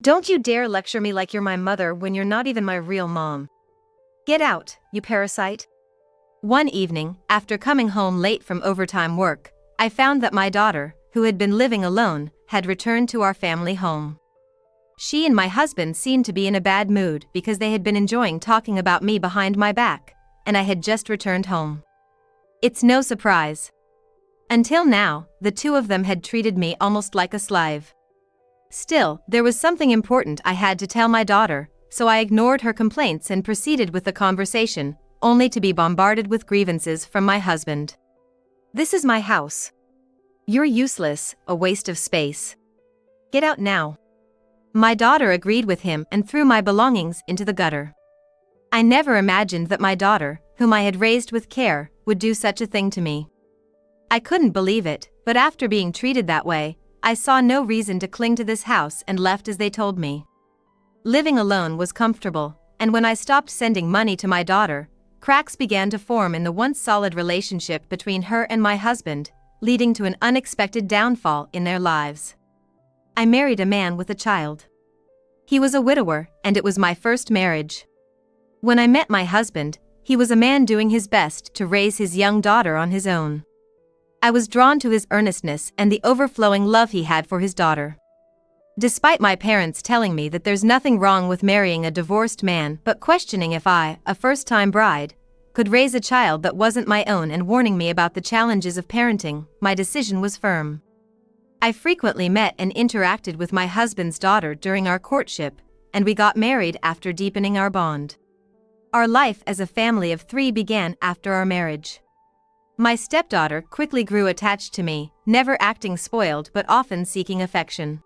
Don't you dare lecture me like you're my mother when you're not even my real mom. Get out, you parasite. One evening, after coming home late from overtime work, I found that my daughter, who had been living alone, had returned to our family home. She and my husband seemed to be in a bad mood because they had been enjoying talking about me behind my back, and I had just returned home. It's no surprise. Until now, the two of them had treated me almost like a slave. Still, there was something important I had to tell my daughter, so I ignored her complaints and proceeded with the conversation, only to be bombarded with grievances from my husband. This is my house. You're useless, a waste of space. Get out now. My daughter agreed with him and threw my belongings into the gutter. I never imagined that my daughter, whom I had raised with care, would do such a thing to me. I couldn't believe it, but after being treated that way, I saw no reason to cling to this house and left as they told me. Living alone was comfortable, and when I stopped sending money to my daughter, cracks began to form in the once solid relationship between her and my husband, leading to an unexpected downfall in their lives. I married a man with a child. He was a widower, and it was my first marriage. When I met my husband, he was a man doing his best to raise his young daughter on his own. I was drawn to his earnestness and the overflowing love he had for his daughter. Despite my parents telling me that there's nothing wrong with marrying a divorced man but questioning if I, a first-time bride, could raise a child that wasn't my own and warning me about the challenges of parenting, my decision was firm. I frequently met and interacted with my husband's daughter during our courtship, and we got married after deepening our bond. Our life as a family of 3 began after our marriage. My stepdaughter quickly grew attached to me, never acting spoiled but often seeking affection.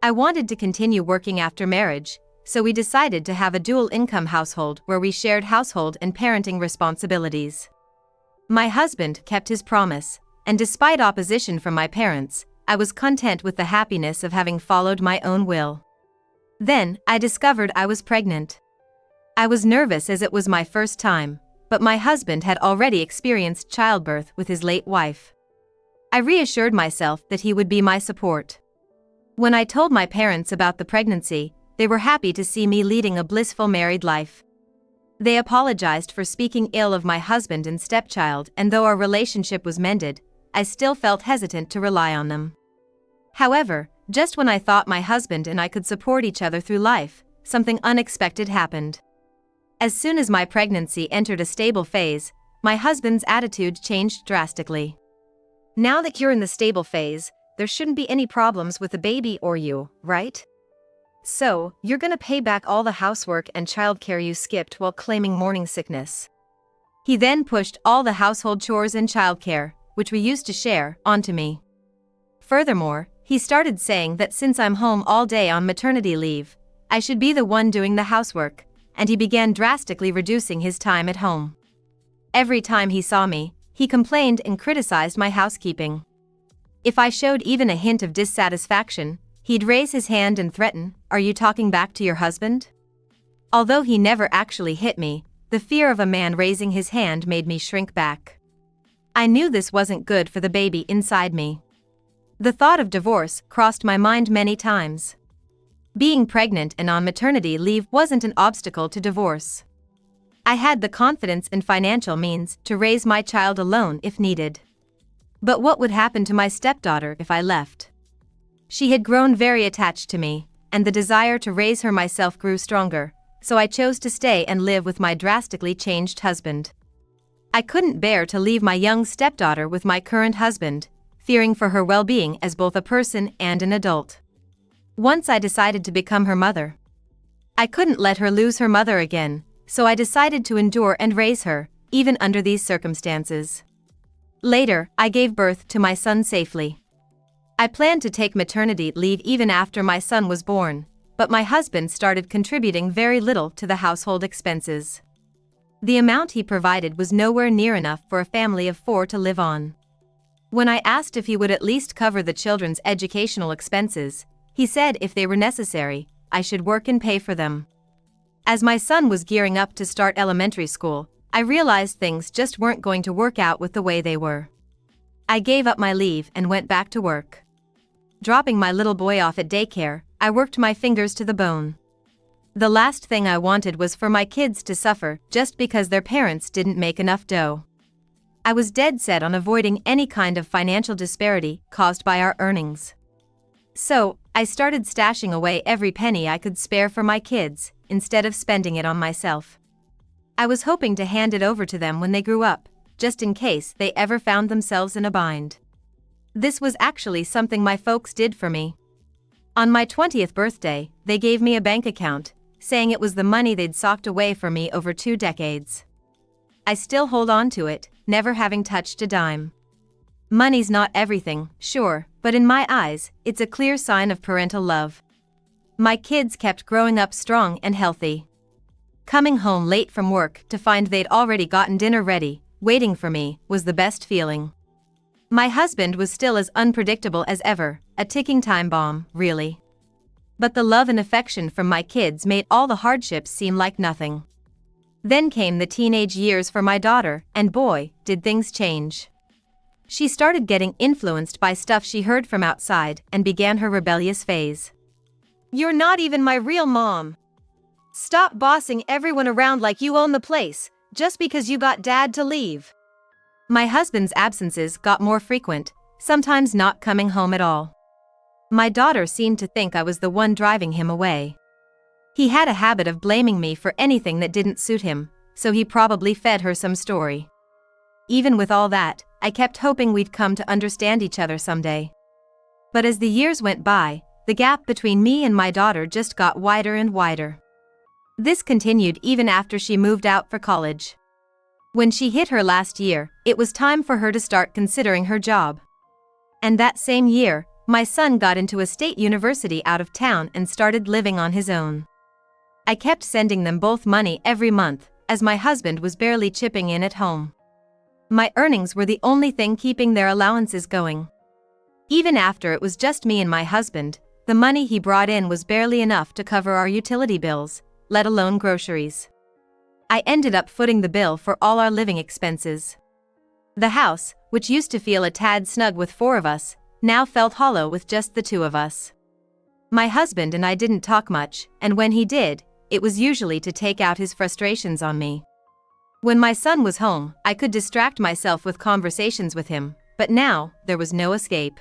I wanted to continue working after marriage, so we decided to have a dual-income household where we shared household and parenting responsibilities. My husband kept his promise, and despite opposition from my parents, I was content with the happiness of having followed my own will. Then, I discovered I was pregnant. I was nervous as it was my first time, but my husband had already experienced childbirth with his late wife. I reassured myself that he would be my support. When I told my parents about the pregnancy, they were happy to see me leading a blissful married life. They apologized for speaking ill of my husband and stepchild, and though our relationship was mended, I still felt hesitant to rely on them. However, just when I thought my husband and I could support each other through life, something unexpected happened. As soon as my pregnancy entered a stable phase, my husband's attitude changed drastically. Now that you're in the stable phase, there shouldn't be any problems with the baby or you, right? So, you're gonna pay back all the housework and childcare you skipped while claiming morning sickness. He then pushed all the household chores and childcare, which we used to share, onto me. Furthermore, he started saying that since I'm home all day on maternity leave, I should be the one doing the housework, and he began drastically reducing his time at home. Every time he saw me, he complained and criticized my housekeeping. If I showed even a hint of dissatisfaction, he'd raise his hand and threaten, "Are you talking back to your husband?" Although he never actually hit me, the fear of a man raising his hand made me shrink back. I knew this wasn't good for the baby inside me. The thought of divorce crossed my mind many times. Being pregnant and on maternity leave wasn't an obstacle to divorce. I had the confidence and financial means to raise my child alone if needed. But what would happen to my stepdaughter if I left? She had grown very attached to me, and the desire to raise her myself grew stronger, so I chose to stay and live with my drastically changed husband. I couldn't bear to leave my young stepdaughter with my current husband, fearing for her well-being as both a person and an adult. Once I decided to become her mother. I couldn't let her lose her mother again, so I decided to endure and raise her, even under these circumstances. Later, I gave birth to my son safely. I planned to take maternity leave even after my son was born, but my husband started contributing very little to the household expenses. The amount he provided was nowhere near enough for a family of 4 to live on. When I asked if he would at least cover the children's educational expenses, he said if they were necessary, I should work and pay for them. As my son was gearing up to start elementary school, I realized things just weren't going to work out with the way they were. I gave up my leave and went back to work. Dropping my little boy off at daycare, I worked my fingers to the bone. The last thing I wanted was for my kids to suffer just because their parents didn't make enough dough. I was dead set on avoiding any kind of financial disparity caused by our earnings. So, I started stashing away every penny I could spare for my kids, instead of spending it on myself. I was hoping to hand it over to them when they grew up, just in case they ever found themselves in a bind. This was actually something my folks did for me. On my 20th birthday, they gave me a bank account, saying it was the money they'd socked away for me over 2 decades. I still hold on to it, never having touched a dime. Money's not everything, sure, but in my eyes, it's a clear sign of parental love. My kids kept growing up strong and healthy. Coming home late from work to find they'd already gotten dinner ready, waiting for me, was the best feeling. My husband was still as unpredictable as ever, a ticking time bomb, really. But the love and affection from my kids made all the hardships seem like nothing. Then came the teenage years for my daughter, and boy, did things change. She started getting influenced by stuff she heard from outside and began her rebellious phase. "You're not even my real mom. Stop bossing everyone around like you own the place, just because you got dad to leave." My husband's absences got more frequent, sometimes not coming home at all. My daughter seemed to think I was the one driving him away. He had a habit of blaming me for anything that didn't suit him, so he probably fed her some story. Even with all that, I kept hoping we'd come to understand each other someday. But as the years went by, the gap between me and my daughter just got wider and wider. This continued even after she moved out for college. When she hit her last year, it was time for her to start considering her job. And that same year, my son got into a state university out of town and started living on his own. I kept sending them both money every month, as my husband was barely chipping in at home. My earnings were the only thing keeping their allowances going. Even after it was just me and my husband, the money he brought in was barely enough to cover our utility bills, let alone groceries. I ended up footing the bill for all our living expenses. The house, which used to feel a tad snug with 4 of us, now felt hollow with just the 2 of us. My husband and I didn't talk much, and when he did, it was usually to take out his frustrations on me. When my son was home, I could distract myself with conversations with him, but now, there was no escape.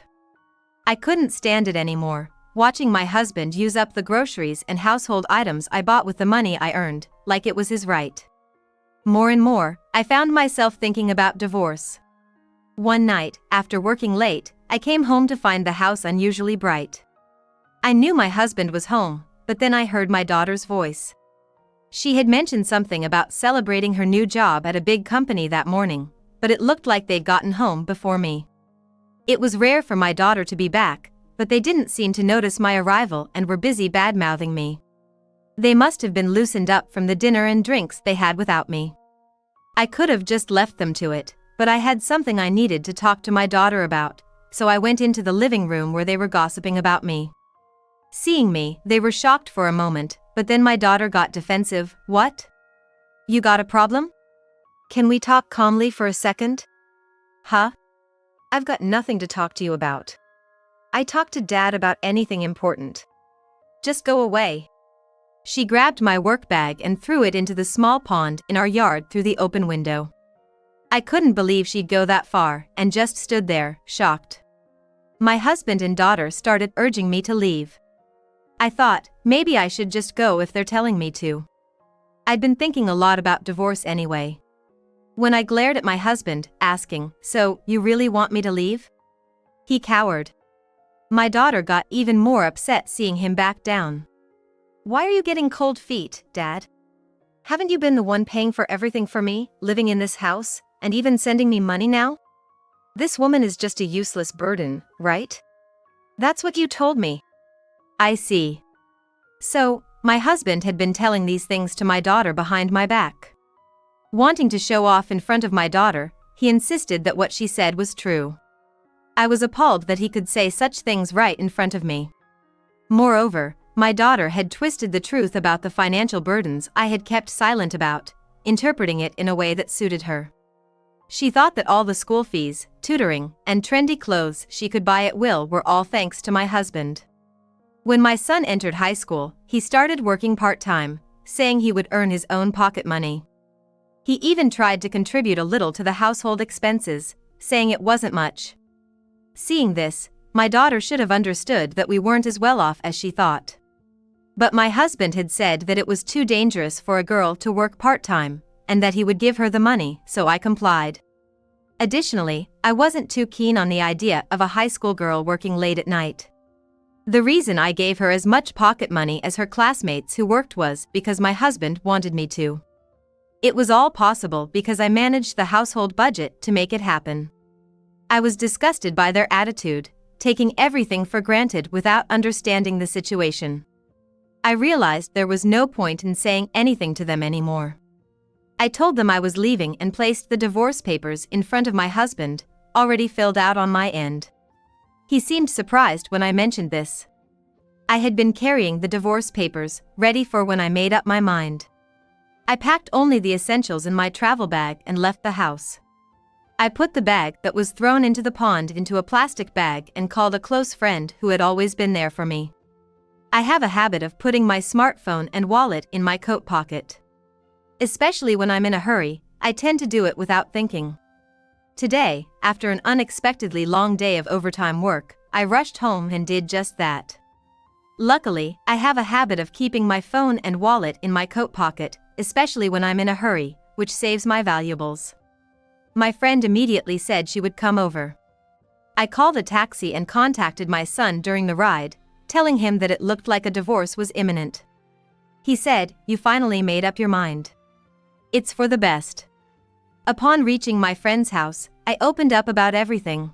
I couldn't stand it anymore, watching my husband use up the groceries and household items I bought with the money I earned, like it was his right. More and more, I found myself thinking about divorce. One night, after working late, I came home to find the house unusually bright. I knew my husband was home, but then I heard my daughter's voice. She had mentioned something about celebrating her new job at a big company that morning, but it looked like they'd gotten home before me. It was rare for my daughter to be back, but they didn't seem to notice my arrival and were busy bad-mouthing me. They must have been loosened up from the dinner and drinks they had without me. I could have just left them to it, but I had something I needed to talk to my daughter about, so I went into the living room where they were gossiping about me. Seeing me, they were shocked for a moment, but then my daughter got defensive. "What? You got a problem? Can we talk calmly for a second?" "Huh? I've got nothing to talk to you about. I talk to Dad about anything important. Just go away." She grabbed my work bag and threw it into the small pond in our yard through the open window. I couldn't believe she'd go that far, and just stood there, shocked. My husband and daughter started urging me to leave. I thought, maybe I should just go if they're telling me to. I'd been thinking a lot about divorce anyway. When I glared at my husband, asking, "So, you really want me to leave?" He cowered. My daughter got even more upset seeing him back down. "Why are you getting cold feet, Dad? Haven't you been the one paying for everything for me, living in this house, and even sending me money now? This woman is just a useless burden, right? That's what you told me." "I see." So, my husband had been telling these things to my daughter behind my back. Wanting to show off in front of my daughter, he insisted that what she said was true. I was appalled that he could say such things right in front of me. Moreover, my daughter had twisted the truth about the financial burdens I had kept silent about, interpreting it in a way that suited her. She thought that all the school fees, tutoring, and trendy clothes she could buy at will were all thanks to my husband. When my son entered high school, he started working part-time, saying he would earn his own pocket money. He even tried to contribute a little to the household expenses, saying it wasn't much. Seeing this, my daughter should have understood that we weren't as well off as she thought. But my husband had said that it was too dangerous for a girl to work part-time, and that he would give her the money, so I complied. Additionally, I wasn't too keen on the idea of a high school girl working late at night. The reason I gave her as much pocket money as her classmates who worked was because my husband wanted me to. It was all possible because I managed the household budget to make it happen. I was disgusted by their attitude, taking everything for granted without understanding the situation. I realized there was no point in saying anything to them anymore. I told them I was leaving and placed the divorce papers in front of my husband, already filled out on my end. He seemed surprised when I mentioned this. I had been carrying the divorce papers, ready for when I made up my mind. I packed only the essentials in my travel bag and left the house. I put the bag that was thrown into the pond into a plastic bag and called a close friend who had always been there for me. I have a habit of putting my smartphone and wallet in my coat pocket. Especially when I'm in a hurry, I tend to do it without thinking. Today, after an unexpectedly long day of overtime work, I rushed home and did just that. Luckily, I have a habit of keeping my phone and wallet in my coat pocket, especially when I'm in a hurry, which saves my valuables. My friend immediately said she would come over. I called a taxi and contacted my son during the ride, telling him that it looked like a divorce was imminent. He said, "You finally made up your mind. It's for the best." Upon reaching my friend's house, I opened up about everything.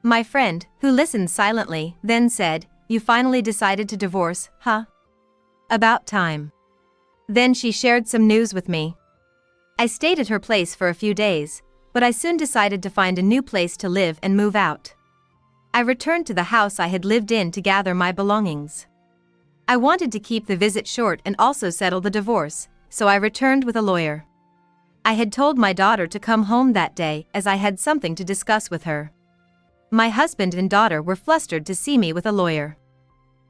My friend, who listened silently, then said, "You finally decided to divorce, huh? About time." Then she shared some news with me. I stayed at her place for a few days, but I soon decided to find a new place to live and move out. I returned to the house I had lived in to gather my belongings. I wanted to keep the visit short and also settle the divorce, so I returned with a lawyer. I had told my daughter to come home that day as I had something to discuss with her. My husband and daughter were flustered to see me with a lawyer.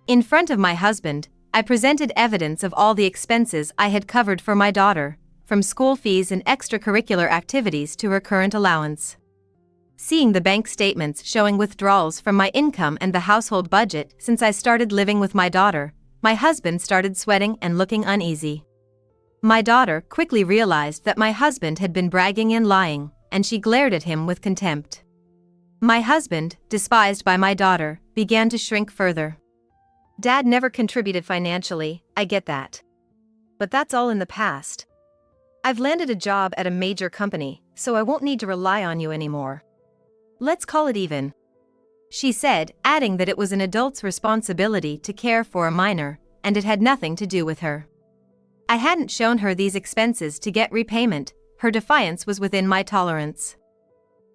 In front of my husband, I presented evidence of all the expenses I had covered for my daughter, from school fees and extracurricular activities to her current allowance. Seeing the bank statements showing withdrawals from my income and the household budget since I started living with my daughter, my husband started sweating and looking uneasy. My daughter quickly realized that my husband had been bragging and lying, and she glared at him with contempt. My husband, despised by my daughter, began to shrink further. "Dad never contributed financially, I get that. But that's all in the past. I've landed a job at a major company, so I won't need to rely on you anymore. Let's call it even," she said, adding that it was an adult's responsibility to care for a minor, and it had nothing to do with her. I hadn't shown her these expenses to get repayment, her defiance was within my tolerance.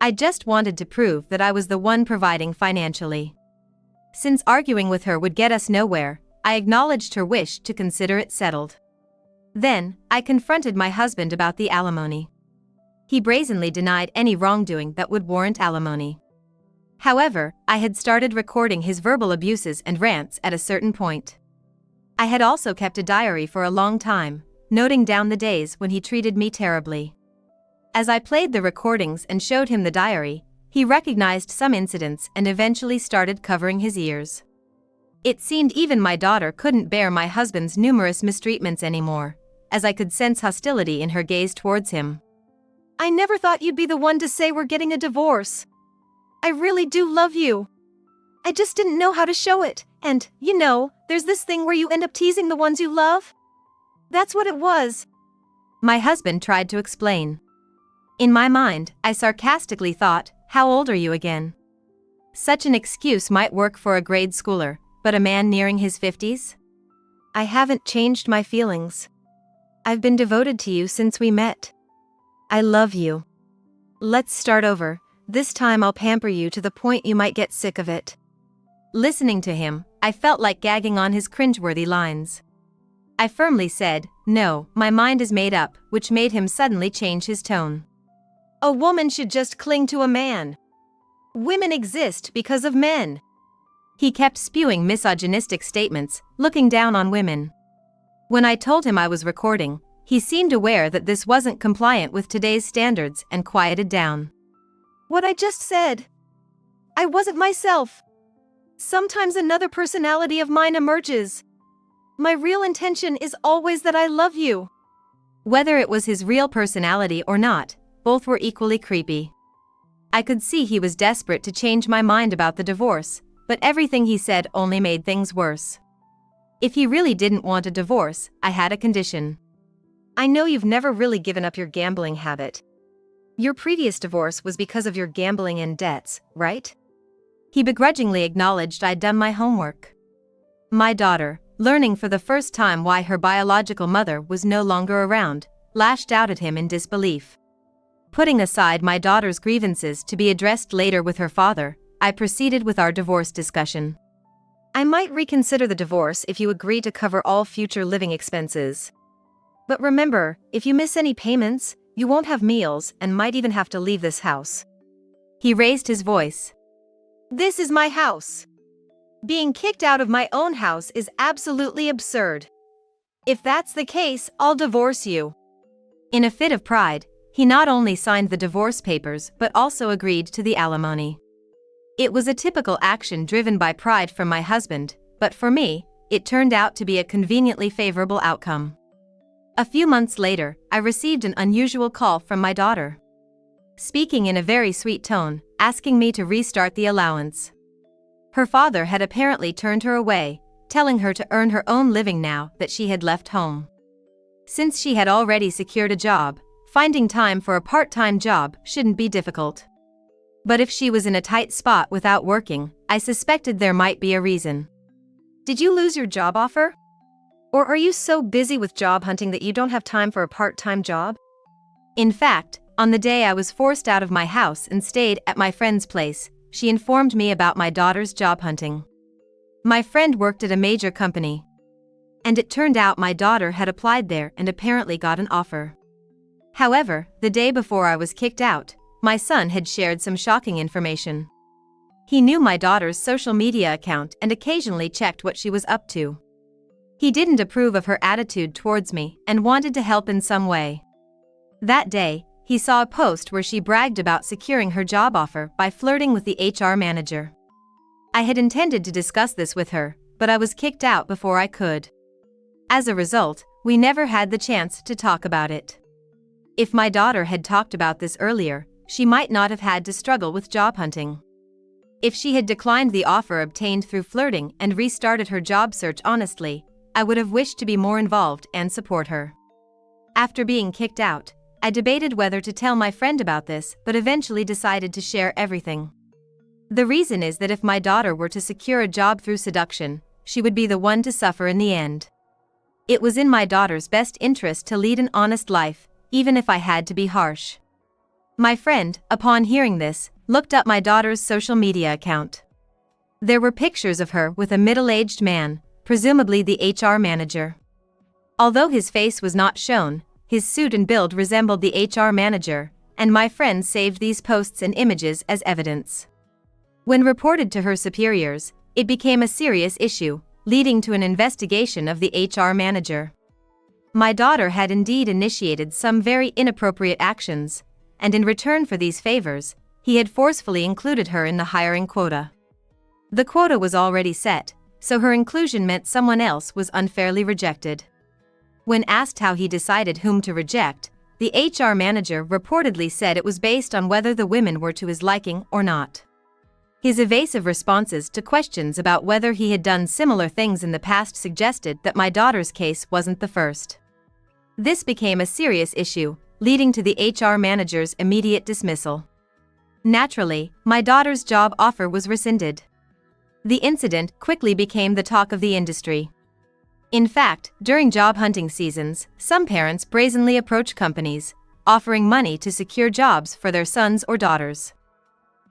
I just wanted to prove that I was the one providing financially. Since arguing with her would get us nowhere, I acknowledged her wish to consider it settled. Then, I confronted my husband about the alimony. He brazenly denied any wrongdoing that would warrant alimony. However, I had started recording his verbal abuses and rants at a certain point. I had also kept a diary for a long time, noting down the days when he treated me terribly. As I played the recordings and showed him the diary, he recognized some incidents and eventually started covering his ears. It seemed even my daughter couldn't bear my husband's numerous mistreatments anymore, as I could sense hostility in her gaze towards him. "I never thought you'd be the one to say we're getting a divorce. I really do love you. I just didn't know how to show it, and, there's this thing where you end up teasing the ones you love. That's what it was," my husband tried to explain. In my mind, I sarcastically thought, "How old are you again?" Such an excuse might work for a grade schooler, but a man nearing his 50s? "I haven't changed my feelings. I've been devoted to you since we met. I love you. Let's start over, this time I'll pamper you to the point you might get sick of it." Listening to him, I felt like gagging on his cringeworthy lines. I firmly said, "No, my mind is made up," which made him suddenly change his tone. "A woman should just cling to a man. Women exist because of men. He kept spewing misogynistic statements, looking down on women. When I told him I was recording, he seemed aware that this wasn't compliant with today's standards and quieted down. What I just said. I wasn't myself. Sometimes another personality of mine emerges. My real intention is always that I love you. Whether it was his real personality or not, both were equally creepy. I could see he was desperate to change my mind about the divorce, but everything he said only made things worse. If he really didn't want a divorce, I had a condition. I know you've never really given up your gambling habit. Your previous divorce was because of your gambling and debts, right? He begrudgingly acknowledged I'd done my homework. My daughter, learning for the first time why her biological mother was no longer around, lashed out at him in disbelief. Putting aside my daughter's grievances to be addressed later with her father, I proceeded with our divorce discussion. I might reconsider the divorce if you agree to cover all future living expenses. But remember, if you miss any payments, you won't have meals and might even have to leave this house. He raised his voice. This is my house. Being kicked out of my own house is absolutely absurd. If that's the case, I'll divorce you. In a fit of pride, he not only signed the divorce papers but also agreed to the alimony. It was a typical action driven by pride from my husband, but for me, it turned out to be a conveniently favorable outcome. A few months later, I received an unusual call from my daughter. Speaking in a very sweet tone, asking me to restart the allowance. Her father had apparently turned her away, telling her to earn her own living now that she had left home. Since she had already secured a job, finding time for a part-time job shouldn't be difficult. But if she was in a tight spot without working, I suspected there might be a reason. Did you lose your job offer? Or are you so busy with job hunting that you don't have time for a part-time job? In fact, on the day I was forced out of my house and stayed at my friend's place, she informed me about my daughter's job hunting. My friend worked at a major company. And it turned out my daughter had applied there and apparently got an offer. However, the day before I was kicked out, my son had shared some shocking information. He knew my daughter's social media account and occasionally checked what she was up to. He didn't approve of her attitude towards me and wanted to help in some way. That day, he saw a post where she bragged about securing her job offer by flirting with the HR manager. I had intended to discuss this with her, but I was kicked out before I could. As a result, we never had the chance to talk about it. If my daughter had talked about this earlier, she might not have had to struggle with job hunting. If she had declined the offer obtained through flirting and restarted her job search honestly, I would have wished to be more involved and support her. After being kicked out, I debated whether to tell my friend about this but eventually decided to share everything. The reason is that if my daughter were to secure a job through seduction, she would be the one to suffer in the end. It was in my daughter's best interest to lead an honest life, even if I had to be harsh. My friend, upon hearing this, looked up my daughter's social media account. There were pictures of her with a middle-aged man, presumably the HR manager. Although his face was not shown, his suit and build resembled the HR manager, and my friend saved these posts and images as evidence. When reported to her superiors, it became a serious issue, leading to an investigation of the HR manager. My daughter had indeed initiated some very inappropriate actions, and in return for these favors, he had forcefully included her in the hiring quota. The quota was already set, so her inclusion meant someone else was unfairly rejected. When asked how he decided whom to reject, the HR manager reportedly said it was based on whether the women were to his liking or not. His evasive responses to questions about whether he had done similar things in the past suggested that my daughter's case wasn't the first. This became a serious issue, leading to the HR manager's immediate dismissal. Naturally, my daughter's job offer was rescinded. The incident quickly became the talk of the industry. In fact, during job hunting seasons, some parents brazenly approach companies, offering money to secure jobs for their sons or daughters.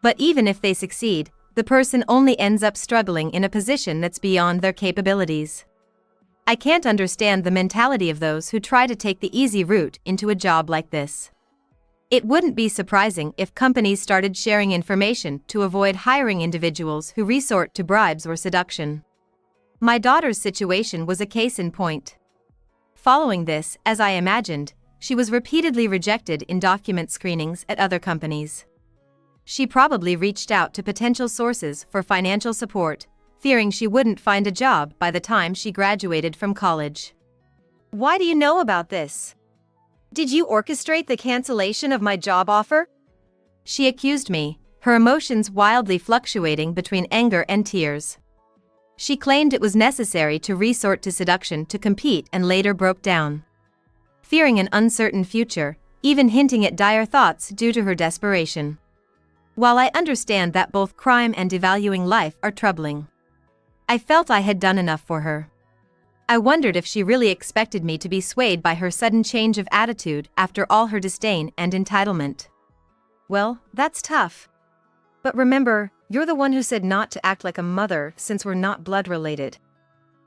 But even if they succeed, the person only ends up struggling in a position that's beyond their capabilities. I can't understand the mentality of those who try to take the easy route into a job like this. It wouldn't be surprising if companies started sharing information to avoid hiring individuals who resort to bribes or seduction. My daughter's situation was a case in point. Following this, as I imagined, she was repeatedly rejected in document screenings at other companies. She probably reached out to potential sources for financial support, fearing she wouldn't find a job by the time she graduated from college. Why do you know about this? Did you orchestrate the cancellation of my job offer? She accused me, her emotions wildly fluctuating between anger and tears. She claimed it was necessary to resort to seduction to compete and later broke down. Fearing an uncertain future, even hinting at dire thoughts due to her desperation. While I understand that both crime and devaluing life are troubling, I felt I had done enough for her. I wondered if she really expected me to be swayed by her sudden change of attitude after all her disdain and entitlement. Well, that's tough. But remember, you're the one who said not to act like a mother since we're not blood related.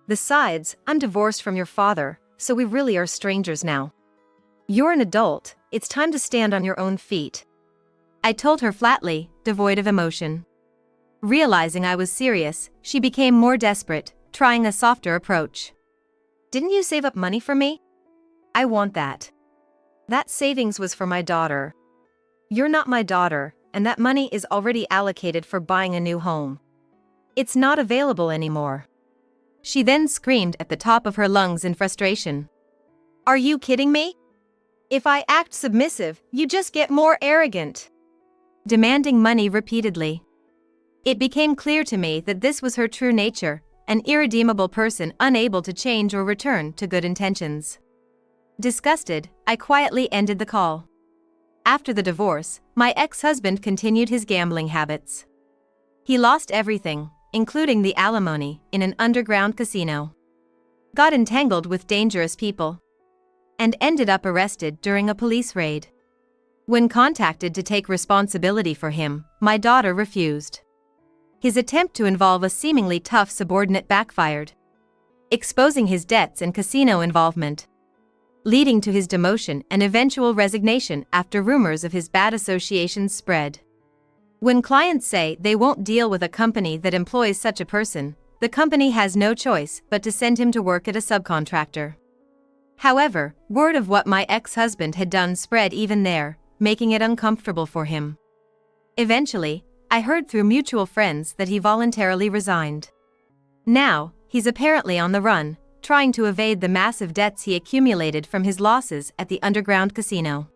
Besides, I'm divorced from your father, so we really are strangers now. You're an adult, it's time to stand on your own feet. I told her flatly, devoid of emotion. Realizing I was serious, she became more desperate, trying a softer approach. Didn't you save up money for me? I want that. That savings was for my daughter. You're not my daughter, and that money is already allocated for buying a new home. It's not available anymore. She then screamed at the top of her lungs in frustration. Are you kidding me? If I act submissive, you just get more arrogant. Demanding money repeatedly. It became clear to me that this was her true nature, an irredeemable person unable to change or return to good intentions. Disgusted, I quietly ended the call. After the divorce, my ex-husband continued his gambling habits. He lost everything, including the alimony, in an underground casino. Got entangled with dangerous people. And ended up arrested during a police raid. When contacted to take responsibility for him, my daughter refused. His attempt to involve a seemingly tough subordinate backfired, exposing his debts and casino involvement, leading to his demotion and eventual resignation after rumors of his bad associations spread. When clients say they won't deal with a company that employs such a person, the company has no choice but to send him to work at a subcontractor. However, word of what my ex-husband had done spread even there, making it uncomfortable for him. Eventually, I heard through mutual friends that he voluntarily resigned. Now, he's apparently on the run, trying to evade the massive debts he accumulated from his losses at the underground casino.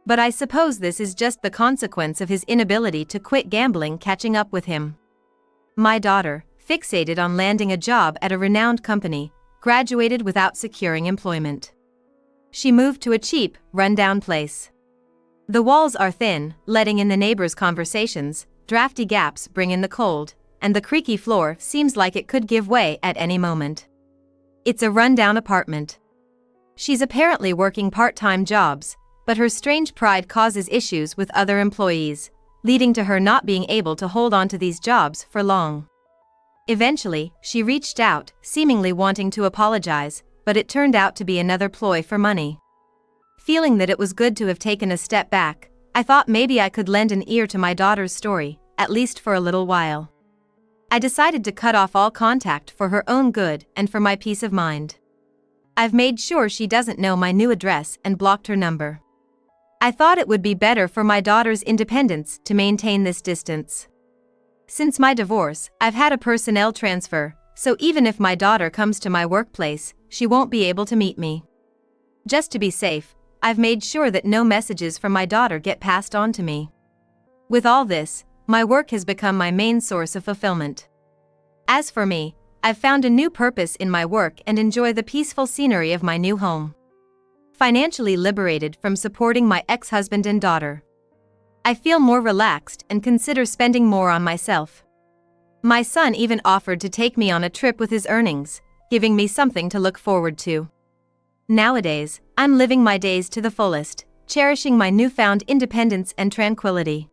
But I suppose this is just the consequence of his inability to quit gambling catching up with him. My daughter, fixated on landing a job at a renowned company, graduated without securing employment. She moved to a cheap, run-down place. The walls are thin, letting in the neighbors' conversations, drafty gaps bring in the cold, and the creaky floor seems like it could give way at any moment. It's a run-down apartment. She's apparently working part-time jobs, but her strange pride causes issues with other employees, leading to her not being able to hold on to these jobs for long. Eventually, she reached out, seemingly wanting to apologize, but it turned out to be another ploy for money. Feeling that it was good to have taken a step back, I thought maybe I could lend an ear to my daughter's story, at least for a little while. I decided to cut off all contact for her own good and for my peace of mind. I've made sure she doesn't know my new address and blocked her number. I thought it would be better for my daughter's independence to maintain this distance. Since my divorce, I've had a personnel transfer, so even if my daughter comes to my workplace, she won't be able to meet me. Just to be safe, I've made sure that no messages from my daughter get passed on to me. With all this, my work has become my main source of fulfillment. As for me, I've found a new purpose in my work and enjoy the peaceful scenery of my new home. Financially liberated from supporting my ex-husband and daughter, I feel more relaxed and consider spending more on myself. My son even offered to take me on a trip with his earnings, giving me something to look forward to. Nowadays, I'm living my days to the fullest, cherishing my newfound independence and tranquility.